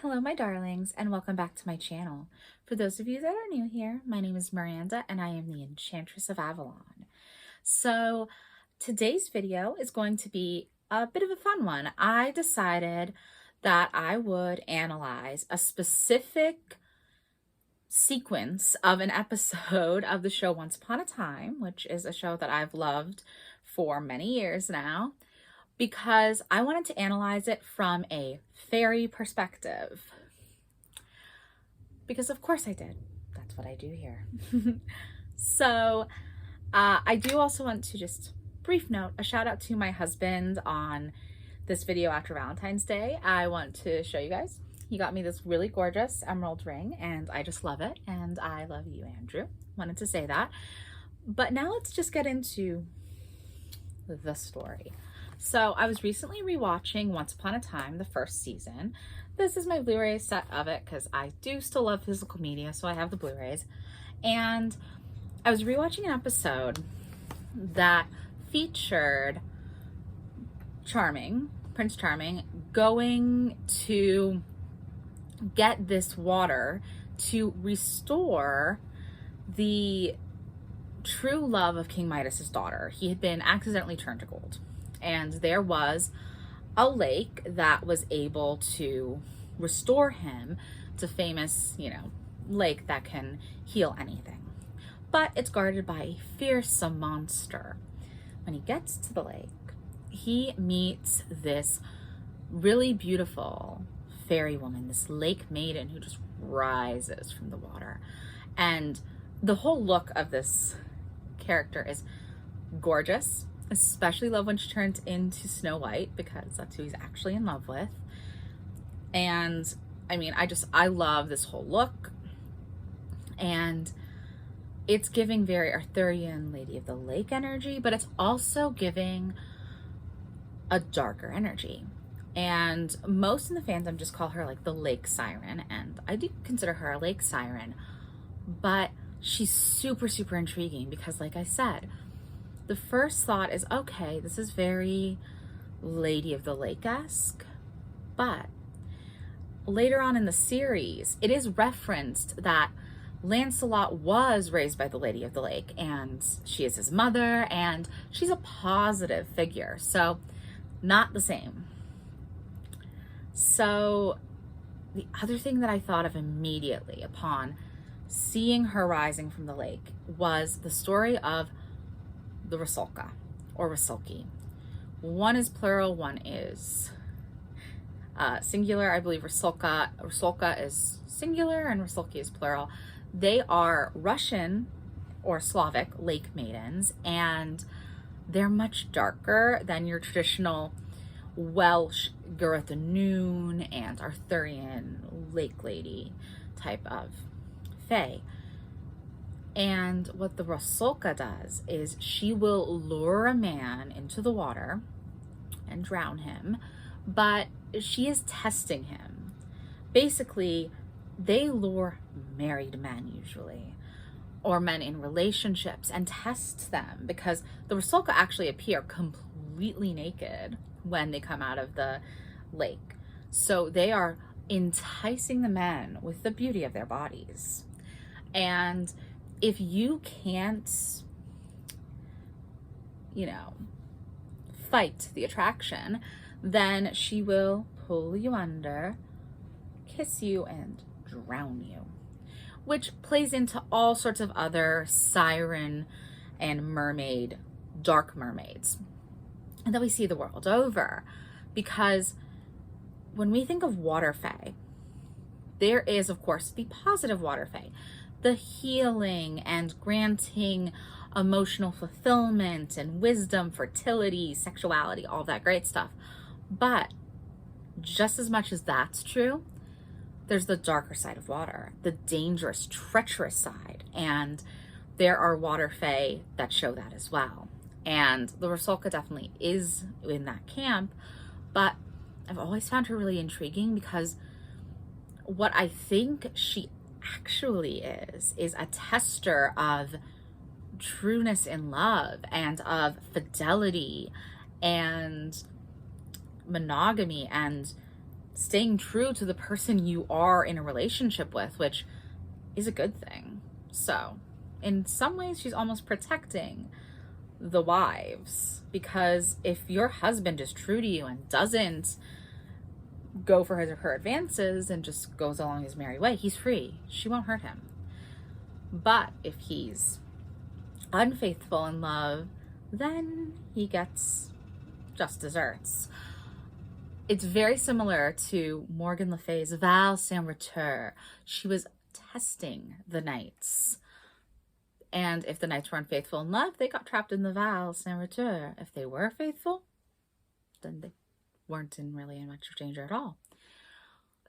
Hello, my darlings, and welcome back to my channel. For those of you that are new here, my name is Miranda, and I am the Enchantress of Avalon. So today's video is going to be a bit of a fun one. I decided that I would analyze a specific sequence of an episode of the show Once Upon a Time, which is a show that I've loved for many years now, because I wanted to analyze it from a fairy perspective. Because of course I did. That's what I do here. So I do also want to just brief note, a shout out to my husband on this video after Valentine's Day. I want to show you guys. He got me this really gorgeous emerald ring and I just love it. And I love you, Andrew. Wanted to say that. But now let's just get into the story. So I was recently rewatching Once Upon a Time, the first season. This is my Blu-ray set of it because I do still love physical media, so I have the Blu-rays. And I was rewatching an episode that featured Prince Charming, going to get this water to restore the true love of King Midas's daughter. He had been accidentally turned to gold. And there was a lake that was able to restore him to famous, lake that can heal anything. But it's guarded by a fearsome monster. When he gets to the lake, he meets this really beautiful fairy woman, this lake maiden who just rises from the water. And the whole look of this character is gorgeous. Especially love when she turns into Snow White, because that's who he's actually in love with. And I mean, I love this whole look. And it's giving very Arthurian Lady of the Lake energy, but it's also giving a darker energy. And most in the fandom just call her like the Lake Siren, and I do consider her a Lake Siren, but she's super, super intriguing because, like I said, the first thought is, okay, this is very Lady of the Lake-esque, but later on in the series, it is referenced that Lancelot was raised by the Lady of the Lake, and she is his mother, and she's a positive figure, so not the same. So the other thing that I thought of immediately upon seeing her rising from the lake was the story of the Rusalka or Rusalki. One is plural, one is singular. I believe Rusalka is singular and Rusalki is plural. They are Russian or Slavic lake maidens, and they're much darker than your traditional Welsh Gareth Noon and Arthurian lake lady type of fae. And what the Rusalka does is she will lure a man into the water and drown him, but she is testing him. Basically, they lure married men usually, or men in relationships, and test them, because the Rusalka actually appear completely naked when they come out of the lake. So they are enticing the men with the beauty of their bodies. And if you can't, fight the attraction, then she will pull you under, kiss you, and drown you, which plays into all sorts of other siren and mermaid, dark mermaids, and that we see the world over. Because when we think of water fae, there is, of course, the positive water fae, the healing and granting emotional fulfillment and wisdom, fertility, sexuality, all that great stuff. But just as much as that's true, there's the darker side of water, the dangerous, treacherous side. And there are water fae that show that as well. And the Rusalka definitely is in that camp, but I've always found her really intriguing, because what I think she actually is a tester of trueness in love and of fidelity and monogamy and staying true to the person you are in a relationship with, which is a good thing. So, in some ways, she's almost protecting the wives, because if your husband is true to you and doesn't go for his or her advances and just goes along his merry way, he's free. She won't hurt him. But if he's unfaithful in love, then he gets just desserts. It's very similar to Morgan Le Fay's Val Saint Retour. She was testing the knights. And if the knights were unfaithful in love, they got trapped in the Val Saint Retour. If they were faithful, then they weren't really in much danger at all.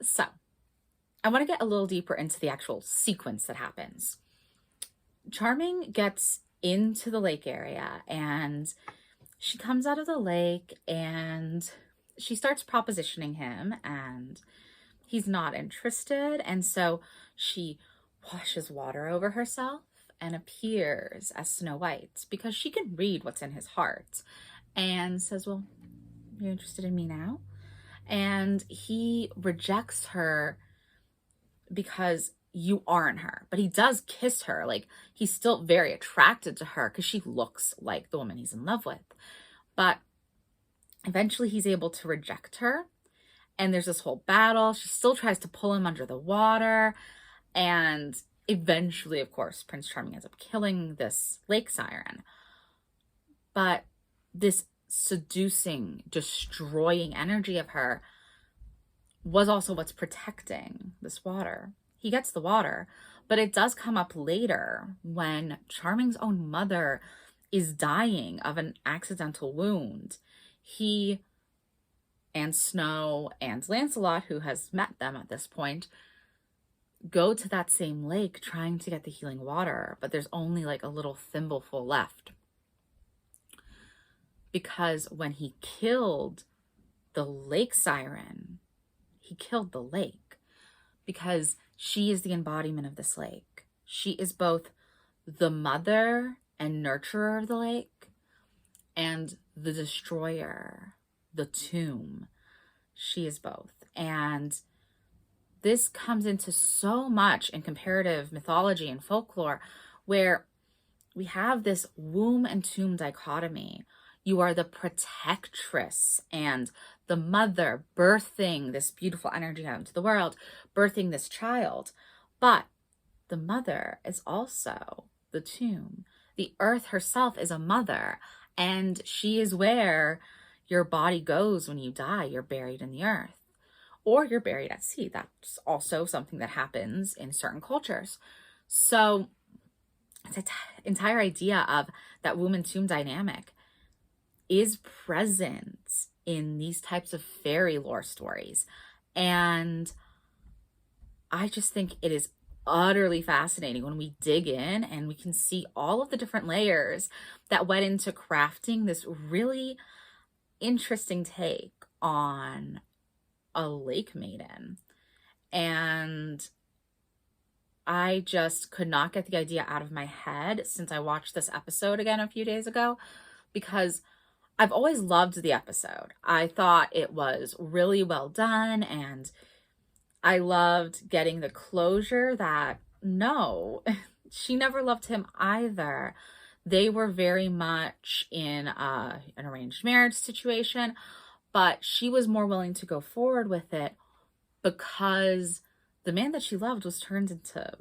So, I want to get a little deeper into the actual sequence that happens. Charming gets into the lake area, and she comes out of the lake and she starts propositioning him, and he's not interested. And so she washes water over herself and appears as Snow White, because she can read what's in his heart, and says, well, you're interested in me now? And he rejects her because you aren't her. But he does kiss her. Like, he's still very attracted to her because she looks like the woman he's in love with. But eventually he's able to reject her, and there's this whole battle. She still tries to pull him under the water, and eventually, of course, Prince Charming ends up killing this Lake Siren. But this seducing, destroying energy of her was also what's protecting this water. He gets the water, but it does come up later when Charming's own mother is dying of an accidental wound. He and Snow and Lancelot, who has met them at this point, go to that same lake trying to get the healing water, but there's only like a little thimbleful left. Because when he killed the Lake Siren, he killed the lake, because she is the embodiment of this lake. She is both the mother and nurturer of the lake and the destroyer, the tomb. She is both. And this comes into so much in comparative mythology and folklore, where we have this womb and tomb dichotomy. You are the protectress and the mother, birthing this beautiful energy out into the world, birthing this child. But the mother is also the tomb. The earth herself is a mother, and she is where your body goes when you die. You're buried in the earth, or you're buried at sea. That's also something that happens in certain cultures. So the entire idea of that womb and tomb dynamic is present in these types of fairy lore stories. And I just think it is utterly fascinating when we dig in and we can see all of the different layers that went into crafting this really interesting take on a lake maiden. And I just could not get the idea out of my head since I watched this episode again a few days ago, because I've always loved the episode. I thought it was really well done, and I loved getting the closure that no, she never loved him either. They were very much in an arranged marriage situation, but she was more willing to go forward with it because the man that she loved was turned into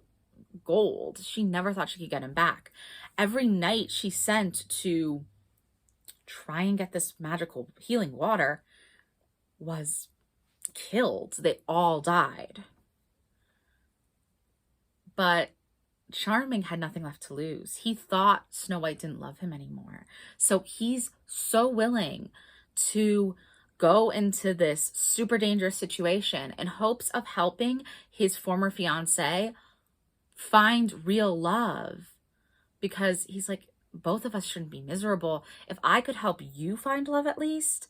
gold. She never thought she could get him back. Every night she sent to try and get this magical healing water was killed. They all died. But Charming had nothing left to lose. He thought Snow White didn't love him anymore. So he's so willing to go into this super dangerous situation in hopes of helping his former fiance find real love, because he's like, both of us shouldn't be miserable. If I could help you find love, at least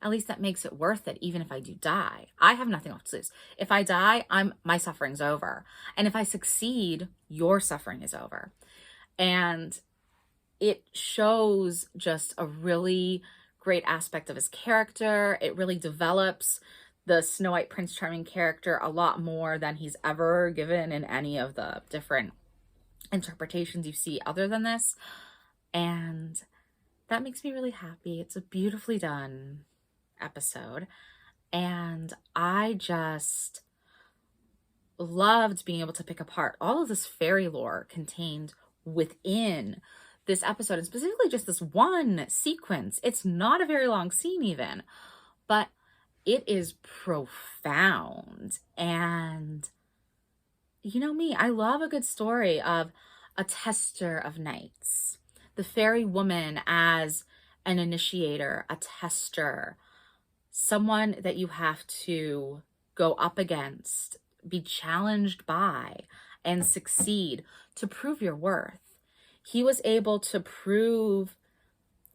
that makes it worth it. Even if I do die, I have nothing left to lose. If I die, my suffering's over. And if I succeed, your suffering is over. And it shows just a really great aspect of his character. It really develops the Snow White Prince Charming character a lot more than he's ever given in any of the different interpretations you see other than this. And that makes me really happy. It's a beautifully done episode. And I just loved being able to pick apart all of this fairy lore contained within this episode, and specifically just this one sequence. It's not a very long scene even, but it is profound. And you know me, I love a good story of a tester of knights, the fairy woman as an initiator, a tester, someone that you have to go up against, be challenged by, and succeed to prove your worth. He was able to prove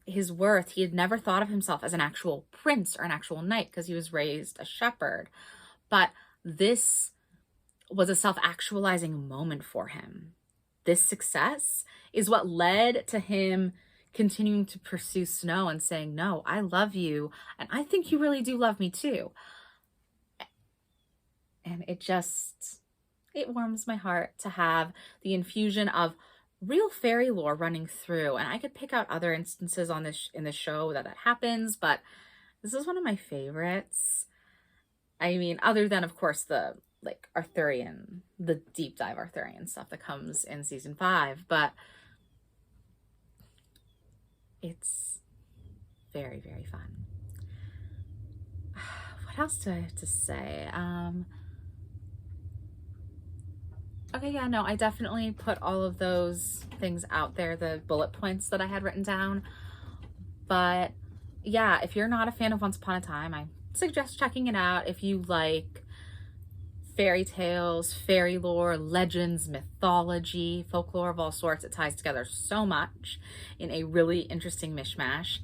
his worth. He had never thought of himself as an actual prince or an actual knight because he was raised a shepherd. But this was a self-actualizing moment for him. This success is what led to him continuing to pursue Snow and saying, no, I love you, and I think you really do love me too. And it warms my heart to have the infusion of real fairy lore running through. And I could pick out other instances in the show that happens, but this is one of my favorites. I mean, other than, of course, the Arthurian, the deep dive Arthurian stuff that comes in season 5, but it's very, very fun. What else do I have to say? Okay, yeah, no, I definitely put all of those things out there, the bullet points that I had written down. But yeah, if you're not a fan of Once Upon a Time, I suggest checking it out. If you like fairy tales, fairy lore, legends, mythology, folklore of all sorts, it ties together so much in a really interesting mishmash.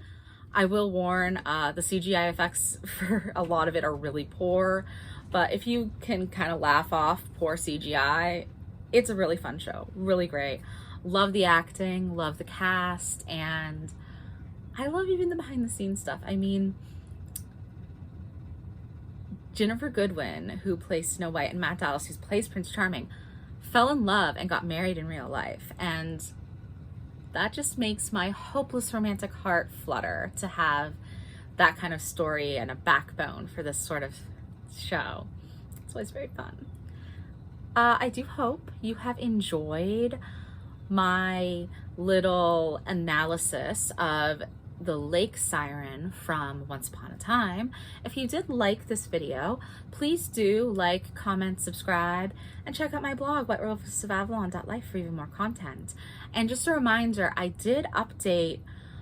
I will warn, the CGI effects for a lot of it are really poor, but if you can kind of laugh off poor CGI, it's a really fun show, really great. Love the acting, love the cast, and I love even the behind the scenes stuff. I mean, Ginnifer Goodwin, who plays Snow White, and Matt Dallas, who plays Prince Charming, fell in love and got married in real life. And that just makes my hopeless romantic heart flutter to have that kind of story and a backbone for this sort of show. It's always very fun. I do hope you have enjoyed my little analysis of the Lake Siren from Once Upon a Time. If you did like this video, please do like, comment, subscribe, and check out my blog, whiteroseofavalon.life, for even more content. And just a reminder, I did update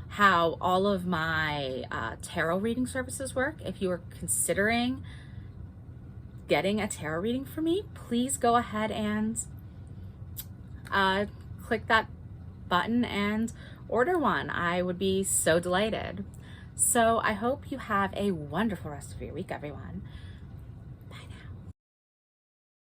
how all of my tarot reading services work. If you are considering getting a tarot reading from me, please go ahead and click that button and order one. I would be so delighted. So I hope you have a wonderful rest of your week, everyone.